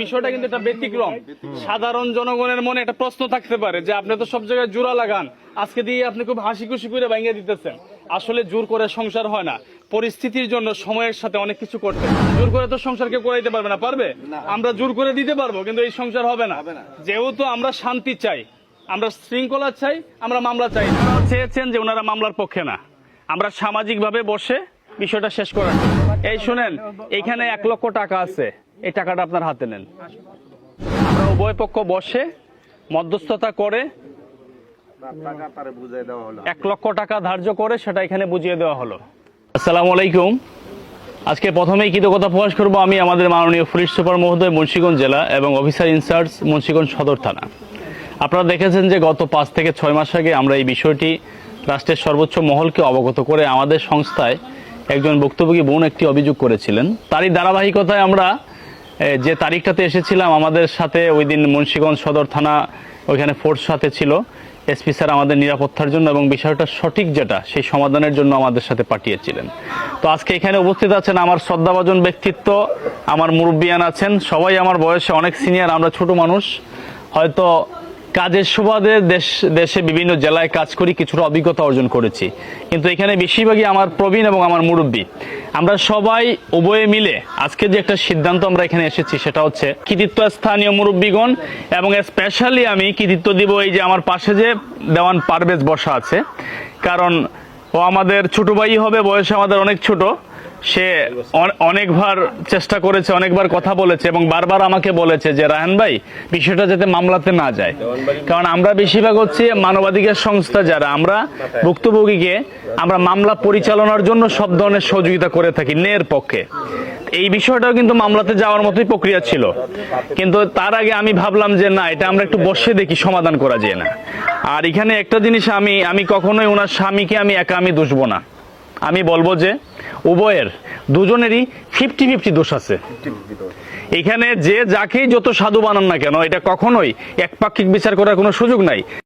বিষয়টা কিন্তু একটা ব্যতিক্রম। সাধারণ জনগণের মনে একটা প্রশ্ন থাকতে পারে যে আপনি তো সব জায়গায় জোড়া লাগান, আজকে দিয়ে আপনি খুব হাসি খুশি করে ভাঙিয়ে দিতেছেন। আসলে জোর করে সংসার হয় না, পরিস্থিতির জন্য সময়ের সাথে অনেক কিছু করতে। জোর করে তো সংসার কেউ করাইতে পারবে না, পারবে? আমরা জোর করে দিতে পারবো, কিন্তু এই সংসার হবে না। যেহেতু আমরা শান্তি চাই, আমরা শৃঙ্খলা চাই, আমরা মামলা চাই। ওনারা চেয়েছেন যে ওনারা মামলার পক্ষে না, আমরা সামাজিক ভাবে বসে বিষয়টা শেষ করার। এই শুনেন, এখানে 1 লক্ষ টাকা আছে, এই টাকাটা আপনার হাতে নেন। আমরা উভয় পক্ষ বসে মধ্যস্থতা করে 1 লক্ষ টাকা ধার্য করে সেটা এখানে বুঝিয়ে দেওয়া হলো। আসসালামু আলাইকুম। আজকে প্রথমেই কৃতজ্ঞতা প্রকাশ করব আমি আমাদের মাননীয় পুলিশ সুপার মহোদয় মুন্সিগঞ্জ জেলা এবং অফিসার ইনচার্জ মুন্সিগঞ্জ সদর থানা। আপনারা দেখেছেন যে গত 5 থেকে 6 মাস আগে আমরা এই বিষয়টি রাষ্ট্রের সর্বোচ্চ মহলকে অবগত করে আমাদের সংস্থায় একজন ভুক্তভোগী বোন একটি অভিযোগ করেছিলেন। তারই ধারাবাহিকতায় আমরা যে তারিখটাতে এসেছিলাম, আমাদের সাথে ওই দিন মুন্সিগঞ্জ সদর থানা ওইখানে ফোর্স সাথে ছিল, এসপি স্যার আমাদের নিরাপত্তার জন্য এবং বিষয়টা সঠিক যেটা সেই সমাধানের জন্য আমাদের সাথে পাঠিয়েছিলেন। তো আজকে এখানে উপস্থিত আছেন আমার শ্রদ্ধাভাজন ব্যক্তিত্ব, আমার মুরব্বিয়ান আছেন, সবাই আমার বয়সে অনেক সিনিয়র, আমরা ছোট মানুষ। হয়তো কাজের সুবাদে দেশে বিভিন্ন জেলায় কাজ করি, কিছুটা অভিজ্ঞতা অর্জন করেছি, কিন্তু এখানে বেশিরভাগই আমার প্রবীণ এবং আমার মুরব্বী। আমরা সবাই উভয়ে মিলে আজকে যে একটা সিদ্ধান্ত আমরা এখানে এসেছি সেটা হচ্ছে কৃতিত্ব স্থানীয় মুরব্বীগণ, এবং স্পেশালি আমি কৃতিত্ব দিব এই যে আমার পাশে যে দেওয়ান পারভেজ বসা আছে, কারণ ও আমাদের ছোট ভাই হবে, বয়সে আমাদের অনেক ছোট। সে অনেকবার চেষ্টা করেছে, অনেকবার কথা বলেছে এবং বারবার আমাকে বলেছে যে রায়হান ভাই বিষয়টা যাতে মামলাতে না যায়, কারণ আমরা বেশিরভাগ হচ্ছে মানবাধিকার সংস্থা যারা আমরা ভুক্তভোগীকে আমরা মামলা পরিচালনার জন্য সব ধরনের সহযোগিতা করে থাকি ন্যায়ের পক্ষে। এই বিষয়টাও কিন্তু মামলাতে যাওয়ার মতোই প্রক্রিয়া ছিল, কিন্তু তার আগে আমি ভাবলাম যে না, এটা আমরা একটু বসে দেখি সমাধান করা যায় না। আর এখানে একটা জিনিস আমি কখনোই ওনার স্বামীকে আমি একা দুষব না, আমি বলবো যে উভয়ের দুজনেরই 50-50 দোষ আছে। এখানে যে যাকেই যত সাধু বানান না কেন, এটা কখনোই একপাক্ষিক বিচার করার কোনো সুযোগ নাই।